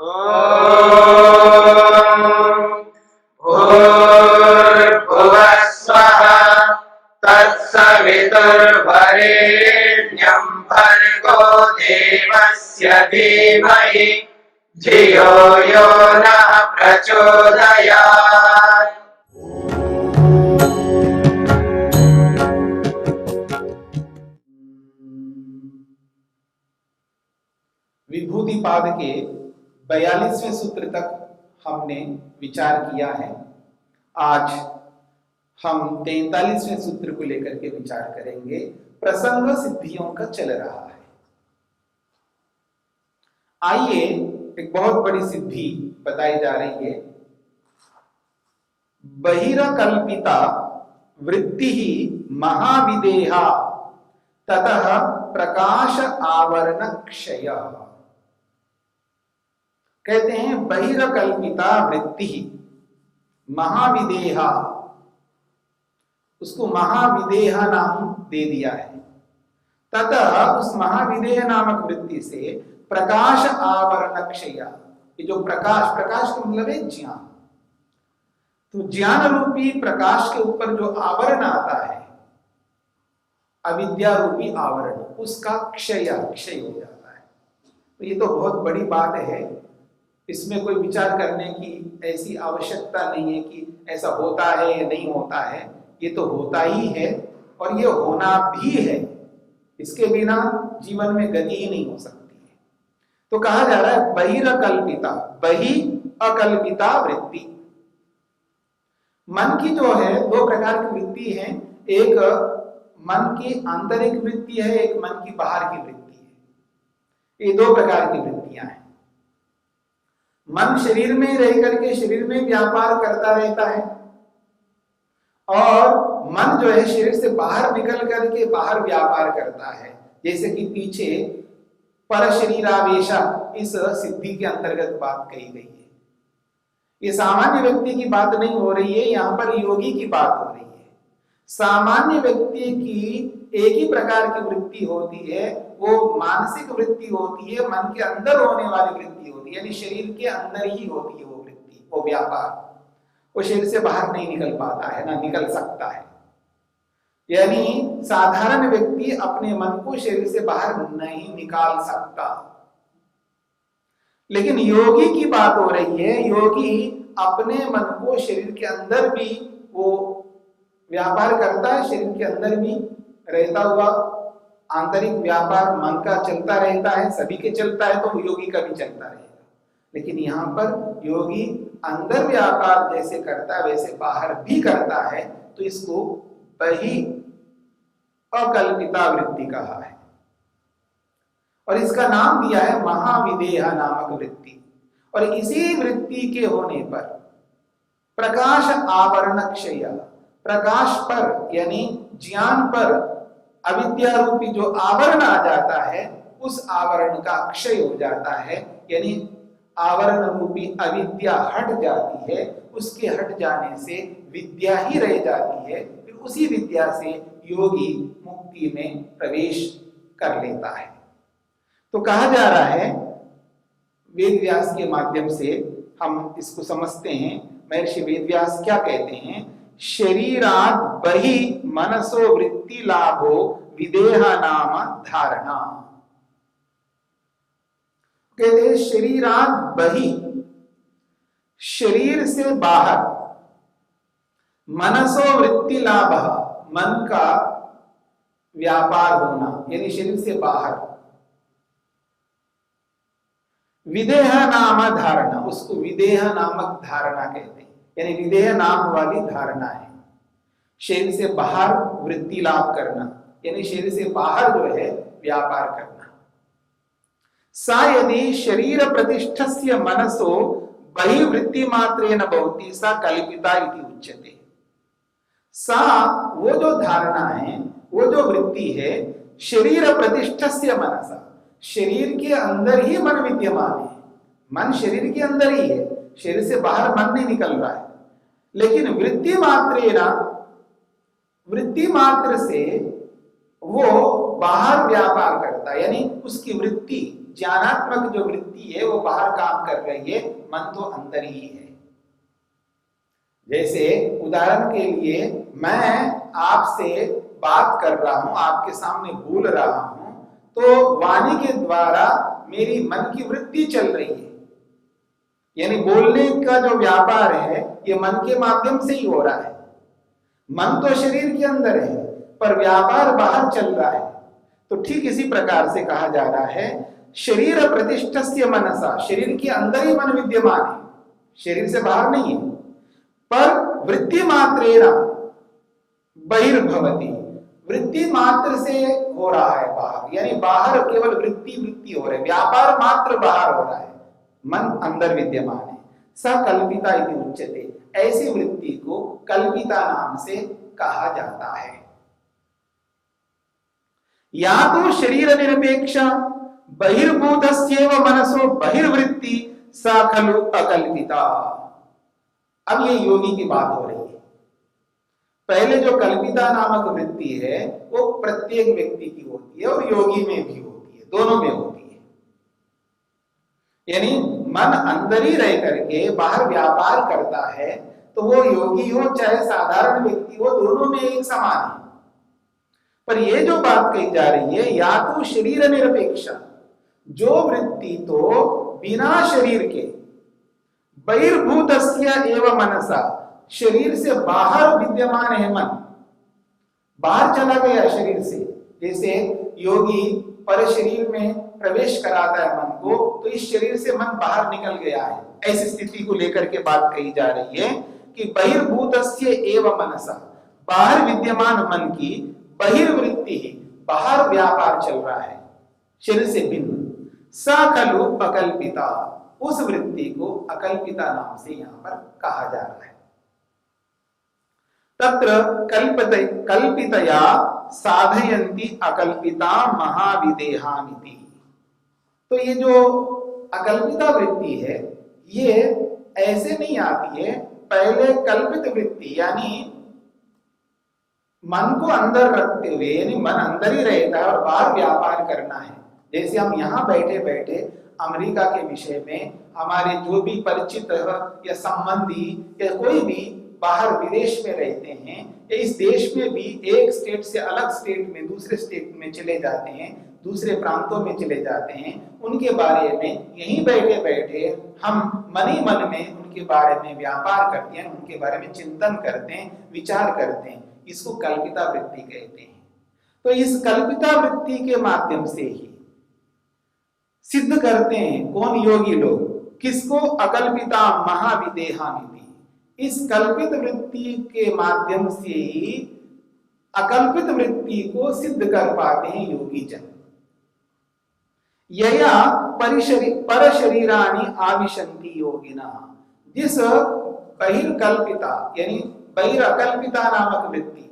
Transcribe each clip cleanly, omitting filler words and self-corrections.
भूर्भुवः स्वः तत्सवितुर्वरेण्यं भर्गो देवस्य धीमहि धियो यो नः प्रचोदयात्। विभूतिपाद के 42वें सूत्र तक हमने विचार किया है। आज हम 43वें सूत्र को लेकर के विचार करेंगे। प्रसंग सिद्धियों का चल रहा है। आइए, एक बहुत बड़ी सिद्धि बताई जा रही है। बहिरकल्पिता वृत्ति ही महाविदेहा ततः प्रकाश आवरण क्षय। कहते हैं बहिरकल्पिता वृत्ति महाविदेहा, उसको महाविदेहा नाम दे दिया है। ततः उस महाविदेह नामक वृत्ति से प्रकाश आवरण क्षय, ये जो प्रकाश का मतलब है ज्ञान, तो ज्ञान रूपी प्रकाश के ऊपर जो आवरण आता है, अविद्या रूपी आवरण, उसका क्षय हो जाता है। तो ये तो बहुत बड़ी बात है, इसमें कोई विचार करने की ऐसी आवश्यकता नहीं है कि ऐसा होता है या नहीं होता है। ये तो होता ही है और ये होना भी है, इसके बिना जीवन में गति ही नहीं हो सकती है। तो कहा जा रहा है बहिरकल्पिता, बहि अकल्पिता वृत्ति। मन की जो है दो प्रकार की वृत्ति है, एक मन की आंतरिक वृत्ति है, एक मन की बाहर की वृत्ति है। ये दो प्रकार की वृत्तियां हैं। मन शरीर में रह करके शरीर में व्यापार करता रहता है, और मन जो है शरीर से बाहर निकल करके बाहर व्यापार करता है। जैसे कि पीछे पर शरीरावेशा इस सिद्धि के अंतर्गत बात कही गई है। ये सामान्य व्यक्ति की बात नहीं हो रही है, यहाँ पर योगी की बात हो रही है। सामान्य व्यक्ति की एक ही प्रकार की वृत्ति होती है, वो मानसिक वृत्ति होती है, मन के अंदर होने वाली वृत्ति होती है, यानी शरीर के अंदर ही होती है वो वृत्ति, वो व्यापार। वो शरीर से बाहर नहीं निकल पाता है, ना निकल सकता है। यानी साधारण व्यक्ति अपने मन को शरीर से बाहर नहीं निकाल सकता। लेकिन योगी की बात हो रही है। योगी अपने मन को शरीर के अंदर भी वो व्यापार करता है, शरीर के अंदर भी रहता हुआ आंतरिक व्यापार मन का चलता रहता है। सभी के चलता है तो योगी का भी चलता रहेगा। लेकिन यहाँ पर योगी अंदर व्यापार जैसे करता है वैसे बाहर भी करता है, तो इसको बहि अकल्पिता वृत्ति कहा है। और इसका नाम दिया है महाविदेह नामक वृत्ति। और इसी वृत्ति के होने पर प्रकाश आवरण क्षय, प्रकाश पर यानी ज्ञान पर अविद्या रूपी जो आवरण आ जाता है, उस आवरण का क्षय हो जाता है। यानी आवरण रूपी अविद्या हट जाती है। उसके हट जाने से विद्या ही रह जाती है। फिर उसी विद्या से योगी मुक्ति में प्रवेश कर लेता है। तो कहा जा रहा है, वेद व्यास के माध्यम से हम इसको समझते हैं। महर्षि वेद व्यास क्या कहते हैं? शरीरात बहि मनसो वृत्ति लाभो विदेह नाम धारणा। कहते हैं शरीरात बहि, शरीर से बाहर, मनसो वृत्ति लाभ, मन का व्यापार होना, यानी शरीर से बाहर, विदेह नाम धारणा, उसको विदेह नामक धारणा कहते हैं। यानी विदेह नाम वाली धारणा है। शरीर से बाहर वृत्ति लाभ करना, यानी शरीर से बाहर जो है व्यापार करना। सा यदि शरीर प्रतिष्ठस्य मनसो बहिर्वृत्ति मात्रेण भवति सा कल्पिता इति उच्यते। सा वो जो धारणा है, वो जो वृत्ति है, शरीर प्रतिष्ठस्य मनसा, शरीर के अंदर ही मन विद्यमान है। मन शरीर के अंदर ही है, शरीर से बाहर मन नहीं निकल रहा है। लेकिन वृत्ति मात्रेण, वृत्ति मात्र से वो बाहर व्यापार करता है। यानी उसकी वृत्ति ज्ञानात्मक जो वृत्ति है वो बाहर काम कर रही है, मन तो अंदर ही है। जैसे उदाहरण के लिए मैं आपसे बात कर रहा हूं, आपके सामने बोल रहा हूं, तो वाणी के द्वारा मेरी मन की वृत्ति चल रही है, यानी बोलने का जो व्यापार है ये मन के माध्यम से ही हो रहा है। मन तो शरीर के अंदर है पर व्यापार बाहर चल रहा है। तो ठीक इसी प्रकार से कहा जा रहा है शरीर प्रतिष्ठस्य मनसा, शरीर के अंदर ही मन विद्यमान है, शरीर से बाहर नहीं है। पर वृत्ति मात्रेण बहिर्भवति, वृत्ति मात्र से हो रहा है बाहर, यानी बाहर केवल वृत्ति हो रही है, व्यापार मात्र बाहर हो रहा है, मन अंदर विद्यमान है। सकल्पिता इति उच्यते, ऐसी वृत्ति को कल्पिता नाम से कहा जाता है। या तो शरीर निरपेक्ष बहिर्भूतस्यैव मनसो बहिर्वृत्ति सा खलु अकल्पिता। अब ये योगी की बात हो रही है। पहले जो कल्पिता नामक वृत्ति है वो प्रत्येक व्यक्ति की होती है और योगी में भी होती है, दोनों में होती है। यानी मन अंदर ही रह करके बाहर व्यापार करता है, तो वो योगी हो चाहे साधारण व्यक्ति हो, दोनों में एक समान है। पर ये जो बात कही जा रही है, या तो शरीर निरपेक्ष, जो वृत्ति तो बिना शरीर के बहिर्भूतस्य एव मनसा, शरीर से बाहर विद्यमान है मन, बाहर चला गया शरीर से। जैसे योगी पर शरीर में प्रवेश कराता है मन को, तो इस शरीर से मन बाहर निकल गया है। ऐसी स्थिति को लेकर के बात कही जा रही है कि बहिर्भूतस्य एव मनसा, बाहर विद्यमान मन की बहिर्वृत्ति, बाहर व्यापार चल रहा है शरीर से भिन्न। स खलु अकल्पिता, उस वृत्ति को अकल्पिता नाम से यहां पर कहा जा रहा है। तत्र कल्पितया साधयन्ति अकल्पिता महाविदेहामिति। तो ये जो अकल्पिता वृत्ति है ये ऐसे नहीं आती है, पहले कल्पित वृत्ति यानी मन को अंदर रखते हुए, यानी मन अंदर ही रहता है और बाहर व्यापार करना है। जैसे हम यहाँ बैठे बैठे अमेरिका के विषय में हमारे जो भी परिचित या संबंधी या कोई भी बाहर विदेश में रहते हैं या इस देश में भी एक स्टेट से अलग स्टेट में दूसरे स्टेट में चले जाते हैं, दूसरे प्रांतों में चले जाते हैं, उनके बारे में यहीं बैठे बैठे हम मन ही मन में उनके बारे में व्यापार करते हैं, उनके बारे में चिंतन करते हैं, विचार करते हैं। इसको कल्पिता वृत्ति कहते हैं। तो इस कल्पिता वृत्ति के माध्यम से ही सिद्ध करते हैं कौन? योगी लोग। किसको? अकल्पिता महाविदेहामिति। इस कल्पित वृत्ति के माध्यम से ही अकल्पित वृत्ति को सिद्ध कर पाते हैं योगी जन। यया पर शरीरानी आविशंति योगिना, जिस बहिर्कल्पिता यानी बहिरकल्पिता नामक वृत्ति,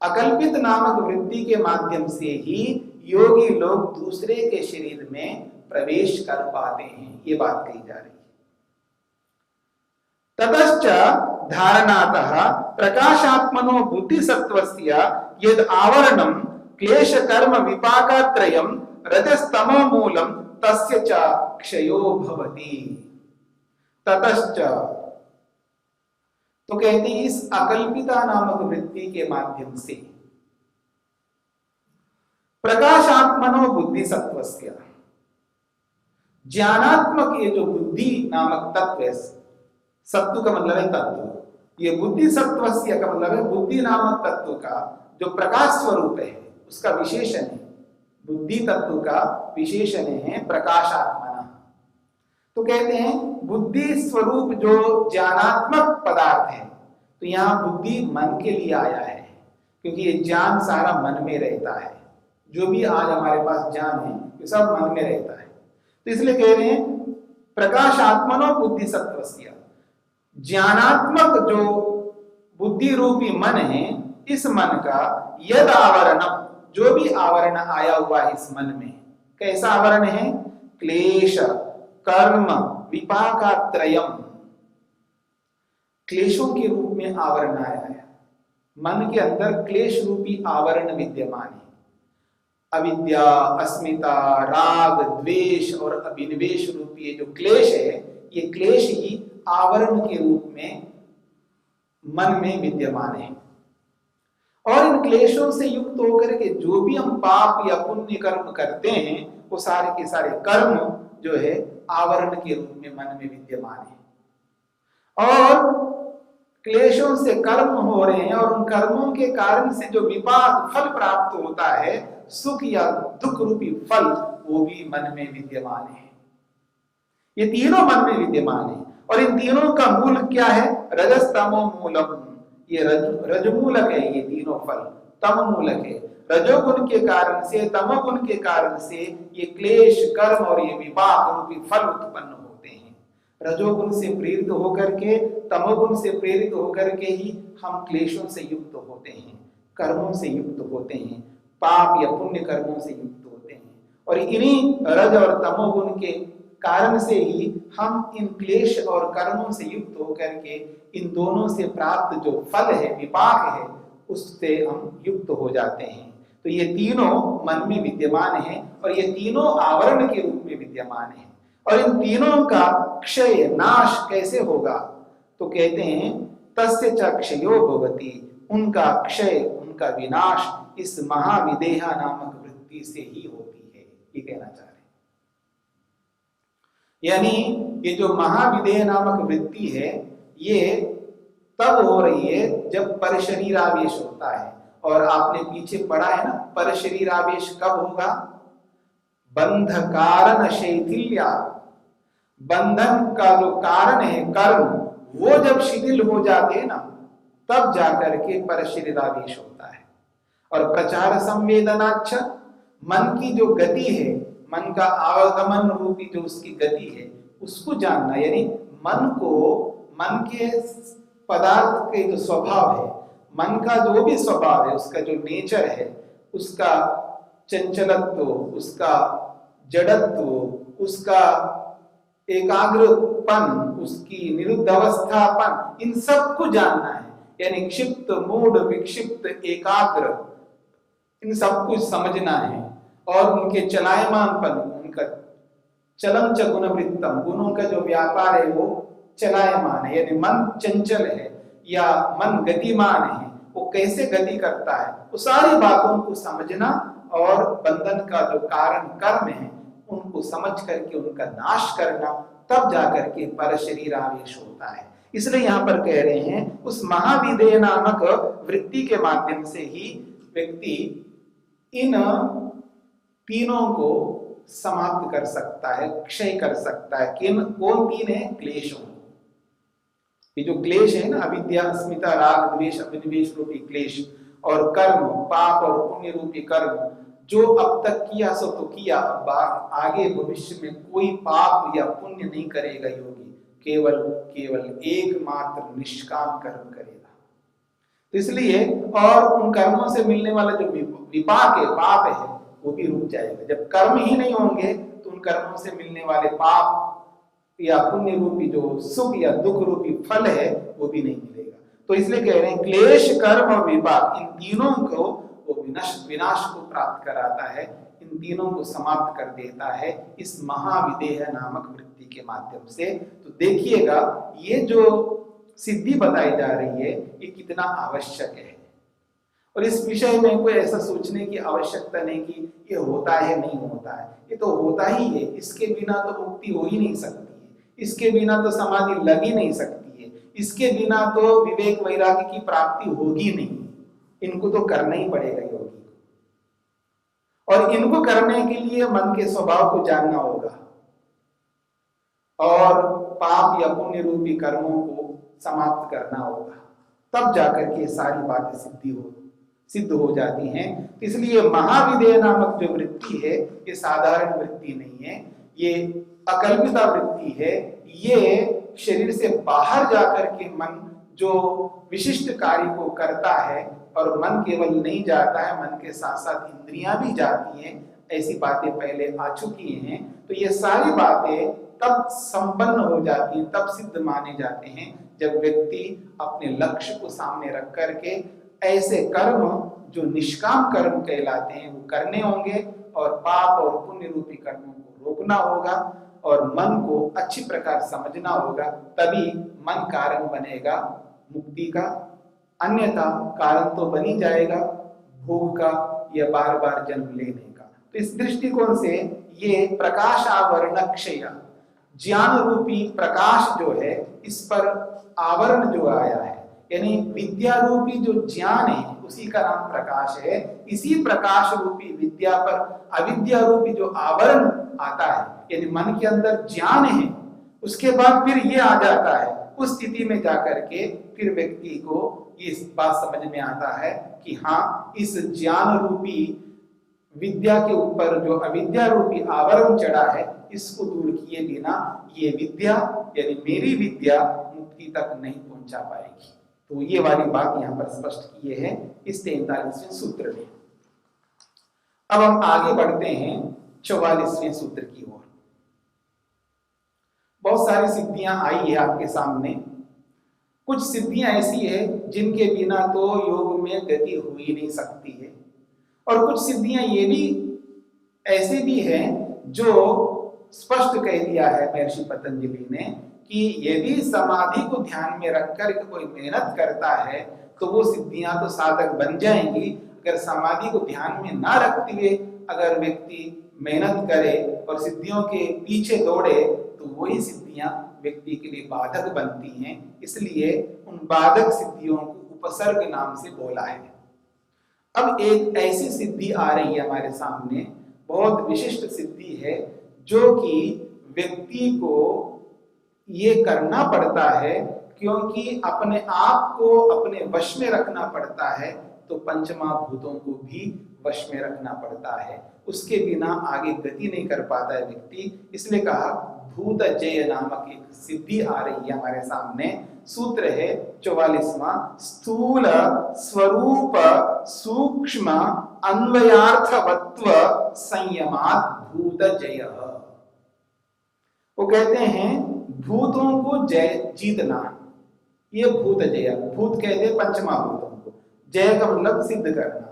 अकल्पित नामक वृत्ति के माध्यम से ही योगी लोग दूसरे के शरीर में प्रवेश कर पाते हैं। ये बात कही जा रही है। ततश्च धारणातः प्रकाशात्मनो बुद्धिसत्त्वस्य यद आवरणं क्लेश कर्म विपाकत्रयं रजस्तमो मूलम तस्य च क्षयो भवति। ततश्च, तो कहते हैं इस अकल्पिता नामक वृत्ति के माध्यम से प्रकाशात्मनो बुद्धिसत्त्वस्य, ज्ञानात्मक ये जो बुद्धि नामक तत्व है, सत्व का मतलब है तत्व, ये बुद्धि सत्वस्य का मतलब है बुद्धि नामक तत्व का जो प्रकाश स्वरूप है उसका विशेषण है। बुद्धि तत्व का विशेषण है प्रकाशात्मना। तो कहते हैं बुद्धि स्वरूप जो ज्ञानात्मक पदार्थ है, तो यहाँ बुद्धि मन के लिए आया है क्योंकि ये ज्ञान सारा मन में रहता है। जो भी आज हमारे पास ज्ञान है ये सब मन में रहता है। तो इसलिए कह रहे हैं प्रकाशात्मनो बुद्धि सत्वस्य, ज्ञानात्मक जो बुद्धि रूपी मन है, इस मन का यद आवरणम, जो भी आवरण आया हुआ है इस मन में, कैसा आवरण है? क्लेश कर्म विपाकत्रयम, क्लेशों के रूप में आवरण आया है। मन के अंदर क्लेश रूपी आवरण विद्यमान है। अविद्या, अस्मिता, राग, द्वेष और अभिनिवेश रूपी ये जो क्लेश है, ये क्लेश ही आवरण के रूप में मन में विद्यमान है। और इन क्लेशों से युक्त होकर के जो भी हम पाप या पुण्य कर्म करते हैं, वो सारे के सारे कर्म जो है आवरण के रूप में मन में विद्यमान है। और क्लेशों से कर्म हो रहे हैं और उन कर्मों के कारण से जो विपाक फल प्राप्त होता है, सुख या दुख रूपी फल, वो भी मन में विद्यमान है। ये तीनों मन में विद्यमान है और इन तीनों का मूल क्या है? रजस तमो मूलम। ये रजमूलक है, ये तीनों फल तम मूलक है। रजोगुण के कारण से, तमोगुण के कारण से ये क्लेश, कर्म और ये विपाक रूपी फल उत्पन्न होते हैं। रजोगुण से प्रेरित होकर के, तमोगुण से प्रेरित होकर के ही हम क्लेशों से युक्त होते हैं, कर्मों से युक्त होते हैं, पाप या पुण्य कर्मों से युक्त होते हैं। और इन्हीं रज और तमोगुण के कारण से ही हम इन क्लेश और कर्मों से युक्त होकर के इन दोनों से प्राप्त जो फल है, विपाक है, उससे हम युक्त हो जाते हैं। तो ये तीनों मन में विद्यमान हैं और ये तीनों आवरण के रूप में विद्यमान हैं। और इन तीनों का क्षय, नाश कैसे होगा? तो कहते हैं तस्य च क्षयो भवति, उनका क्षय, उनका विनाश इस महाविदेहा नामक वृत्ति से ही होती है, ये कहना चाह रहे हैं। यानी ये जो महाविदेह नामक वृत्ति है, ये तब हो रही है जब परशरीरावेश होता है। और आपने पीछे पढ़ा है ना, परशरीरावेश कब होगा? बंध कारण शैथिल्या, बंधन का जो कारण है कर्म, वो जब शिथिल हो जाते हैं ना, तब जाकर के परशरीरावेश होता है। और प्रचार संवेदनाच्छ, मन की जो गति है, मन का आवागमन रूपी जो उसकी गति है, उसको जानना। यानी मन को, मन के पदार्थ के जो स्वभाव है, मन का जो भी स्वभाव है, उसका जो नेचर है, उसका चंचलत्व, उसका जड़त्व, उसका एकाग्रपन, उसकी निरुद्ध अवस्थापन, इन सब को जानना है। यानी क्षिप्त, मूढ़, विक्षिप्त, एकाग्र, इन सब कुछ समझना है। और उनके चलायमानपन, उनका चलन च गुणवृत्तम, गुणों का जो व्यापार है वो चलायमान है। यानी मन चंचल है या मन गतिमान है, वो कैसे गति करता है, वो सारी बातों को समझना और बंधन का जो कारण कर्म है उनको समझ करके उनका नाश करना, तब जाकर के परशरीरावेश होता है। इसलिए यहाँ पर कह रहे हैं उस महाविदेह नामक वृत्ति के माध्यम से ही व्यक्ति इन तीनों को समाप्त कर सकता है, क्षय कर सकता है। कौन तीन है? क्लेशों। ये जो क्लेश है ना, अविद्या, अस्मिता, राग, द्वेष, अभिनिवेश रूपी क्लेश, और कर्म, पाप और पुण्य रूपी कर्म, जो अब तक किया सो तो किया, आगे भविष्य में कोई पाप या पुण्य नहीं करेगा योगी, केवल एकमात्र निष्काम कर्म करेगा। तो इसलिए, और उन कर्मों से मिलने वाला जो विपाक है, पाप है, वो भी रुक जाएगा। जब कर्म ही नहीं होंगे तो उन कर्मों से मिलने वाले पाप या पुण्य रूपी जो सुख या दुख रूपी फल है, वो भी नहीं मिलेगा। तो इसलिए कह रहे हैं क्लेश, कर्म और विपाक, इन तीनों को वो विनाश को प्राप्त कराता है, इन तीनों को समाप्त कर देता है इस महाविदेह नामक वृत्ति के माध्यम से। तो देखिएगा ये जो सिद्धि बताई जा रही है, ये कितना आवश्यक है। और इस विषय में कोई ऐसा सोचने की आवश्यकता नहीं कि ये होता है नहीं होता है, ये तो होता ही है। इसके बिना तो मुक्ति हो ही नहीं सकती है, इसके बिना तो समाधि लग ही नहीं सकती है, इसके बिना तो विवेक वैराग्य की प्राप्ति होगी नहीं। इनको तो करना ही पड़ेगा योगी को, और इनको करने के लिए मन के स्वभाव को जानना होगा और पाप या पुण्य रूपी कर्मों को समाप्त करना होगा, तब जाकर के सारी बातें सिद्ध हो जाती हैं। इसलिए महाविदेह नामक जो वृत्ति है, ये साधारण वृत्ति नहीं है, ये अकल्पिता वृत्ति है। ये शरीर से बाहर जाकर के मन जो विशिष्ट कार्य को करता है, और मन केवल नहीं जाता है, मन के साथ साथ इंद्रियां भी जाती हैं, ऐसी बातें पहले आ चुकी हैं। तो ये सारी बातें तब संपन्न हो जाती हैं, तब सिद्ध माने जाते हैं, जब व्यक्ति अपने लक्ष्य को सामने रख करके ऐसे कर्म जो निष्काम कर्म कहलाते हैं वो करने होंगे, और पाप और पुण्य रूपी कर्मों को रोकना होगा, और मन को अच्छी प्रकार समझना होगा, तभी मन कारण बनेगा मुक्ति का। अन्यथा कारण तो बनी जाएगा भोग का या बार बार जन्म लेने का। तो इस दृष्टिकोण से ये प्रकाश आवरण क्षय, ज्ञान रूपी प्रकाश जो है, इस पर आवरण जो आया है, यानी विद्या रूपी जो ज्ञान है उसी का नाम प्रकाश है। इसी प्रकाश रूपी विद्या पर अविद्या रूपी जो आवरण आता है, यानी मन के अंदर ज्ञान है, उसके बाद फिर ये आ जाता है। उस स्थिति में जाकर के फिर व्यक्ति को ये बात समझ में आता है कि हाँ, इस ज्ञान रूपी विद्या के ऊपर जो अविद्या रूपी आवरण चढ़ा है, इसको दूर किए बिना ये विद्या यानी मेरी विद्या मुक्ति तक नहीं पहुंचा पाएगी। तो ये वाली बात यहाँ पर स्पष्ट किए हैं इस 43वें सूत्र में। अब हम आगे बढ़ते हैं 44वें सूत्र की ओर। बहुत सारी सिद्धियां आई है आपके सामने। कुछ सिद्धियां ऐसी है जिनके बिना तो योग में गति हो ही नहीं सकती है, और कुछ सिद्धियां ये भी ऐसे भी हैं जो स्पष्ट कह दिया है महर्षि पतंजलि ने कि यदि समाधि को ध्यान में रखकर कोई मेहनत करता है तो वो सिद्धियां तो साधक बन जाएंगी। अगर समाधि को ध्यान में ना रखते हुए अगर व्यक्ति मेहनत करे और सिद्धियों के पीछे दौड़े तो वही सिद्धियां व्यक्ति के लिए बाधक बनती हैं। इसलिए उन बाधक सिद्धियों को उपसर्ग नाम से बोला है। अब एक ऐसी सिद्धि आ रही है हमारे सामने, बहुत विशिष्ट सिद्धि है, जो कि व्यक्ति को ये करना पड़ता है क्योंकि अपने आप को अपने वश में रखना पड़ता है, तो पंचमहाभूतों को भी वश में रखना पड़ता है। उसके बिना आगे गति नहीं कर पाता है व्यक्ति। इसलिए कहा भूत जय नामक एक सिद्धि आ रही है हमारे सामने। सूत्र है 44वां, स्थूल स्वरूप सूक्ष्म अन्वयार्थवत्व संयमात् भूत जय। वो कहते हैं भूतों को जय जीतना, ये भूत जय। भूत कहते हैं पंचमहाभूतों को, जय का मतलब सिद्ध करना,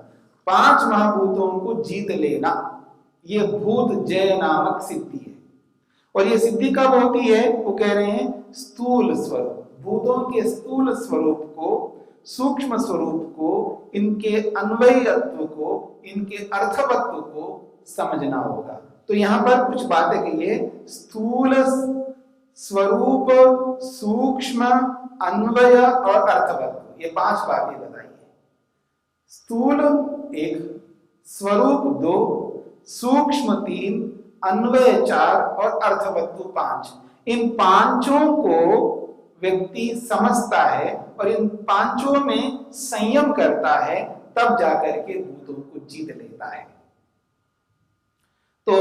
5 महाभूतों को जीत लेना, ये भूत जय नामक सिद्धि है। और ये सिद्धि कब होती है? वो कह रहे हैं स्थूल स्वरूप, भूतों के स्थूल स्वरूप को, सूक्ष्म स्वरूप को, इनके अन्वयत्व को, इनके अर्थवत्व को समझना होगा। तो यहां पर कुछ बातें कही है, स्थूल स्वरूप, सूक्ष्म, अन्वय और अर्थवत्व, ये 5 बातें बताई है। स्थूल 1, स्वरूप 2, सूक्ष्म 3, अन्वय 4 और अर्थवत्व 5। इन 5 को व्यक्ति समझता है और इन 5 में संयम करता है, तब जाकर के भूतों को जीत लेता है। तो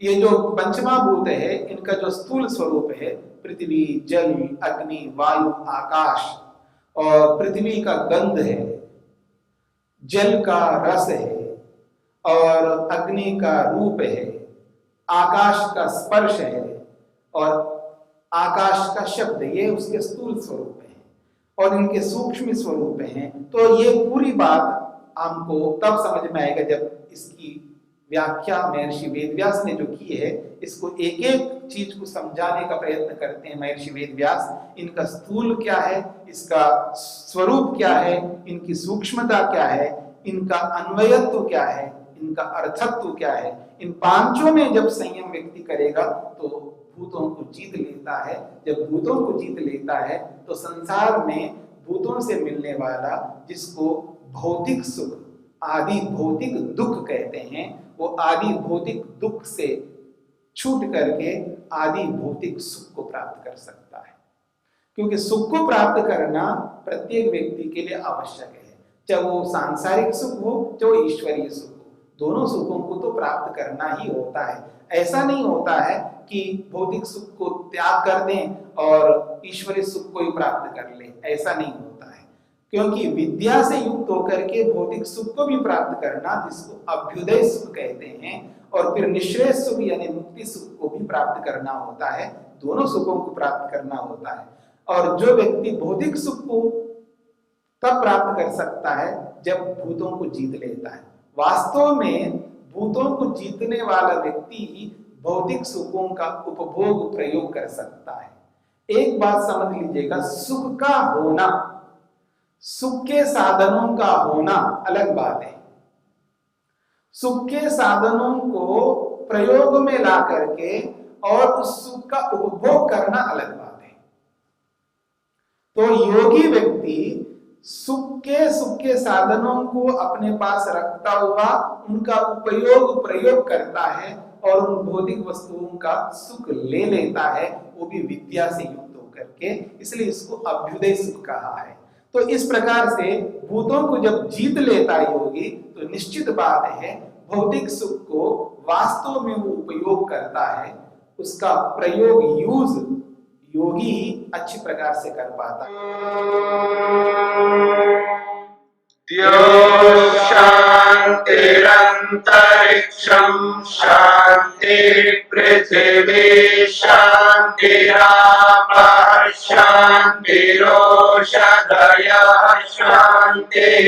ये जो पंचमहाभूत है, इनका जो स्थूल स्वरूप है, पृथ्वी, जल, अग्नि, वायु, आकाश, और पृथ्वी का गंध है, जल का रस है, और अग्नि का रूप है, आकाश का स्पर्श है, और आकाश का शब्द, ये उसके स्थूल स्वरूप है, और इनके सूक्ष्म स्वरूप हैं। तो ये पूरी बात हमको तब समझ में आएगा जब इसकी व्याख्या महर्षि वेदव्यास ने जो की है, इसको एक एक चीज को समझाने का प्रयत्न करते हैं महर्षि वेदव्यास। इनका स्थूल क्या है, इसका स्वरूप क्या है, इनकी सूक्ष्मता क्या है, इनका अन्वयत्व क्या है, इनका अर्थत्व क्या है। इन 5 में जब संयम व्यक्ति करेगा तो भूतों को जीत लेता है। जब भूतों को जीत लेता है तो संसार में भूतों से मिलने वाला, जिसको भौतिक सुख, आदि भौतिक दुख कहते हैं, वो आदि भौतिक दुख से छूट करके आदि भौतिक सुख को प्राप्त कर सकता है। क्योंकि सुख को प्राप्त करना प्रत्येक व्यक्ति के लिए आवश्यक है, चाहे वो सांसारिक सुख हो, चाहे ईश्वरीय सुख हो, दोनों सुखों को तो प्राप्त करना ही होता है। ऐसा नहीं होता है कि भौतिक सुख को त्याग कर दें और ईश्वरीय सुख को ही प्राप्त कर लें, ऐसा नहीं होता है। क्योंकि विद्या से युक्त होकर के भौतिक सुख को भी प्राप्त करना, जिसको अभ्युदय सुख कहते हैं, और फिर निश्रेय सुख यानी मुक्ति सुख को भी प्राप्त करना होता है। दोनों सुखों को प्राप्त करना होता है। और जो व्यक्ति भौतिक सुख को तब प्राप्त कर सकता है जब भूतों को जीत लेता है। वास्तव में भूतों को जीतने वाला व्यक्ति भौतिक सुखों का उपभोग प्रयोग कर सकता है। एक बात समझ लीजिएगा, सुख का होना, सुख के साधनों का होना अलग बात है। सुख के साधनों को प्रयोग में ला करके और उस सुख का उपभोग करना अलग बात है। तो योगी व्यक्ति सुख के साधनों को अपने पास रखता हुआ उनका उपयोग प्रयोग करता है और उन भौतिक वस्तुओं का सुख ले लेता है, वो भी विद्या से युक्त होकर के, इसलिए इसको अभ्युदय सुख कहा है। तो इस प्रकार से भूतों को जब जीत लेता है योगी, तो निश्चित बात है भौतिक सुख को वास्तव में वो उपयोग करता है, उसका प्रयोग यूज योगी ही अच्छी प्रकार से कर पाता है। शांतिरंतरिक्षं शांति पृथिवी शांतिरापः शांतिरोषधयः शांतिः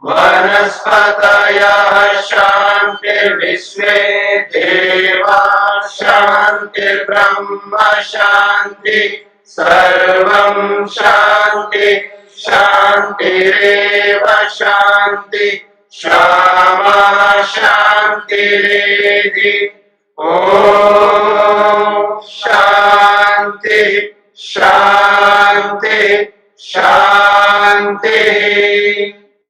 वनस्पतयः शांतिर्विश्वे देवाः शांतिर्ब्रह्म शांति सर्वं शांति शांतिरेव शांति क्षमा शांतिरेधि। ओम शांति शांति शांति।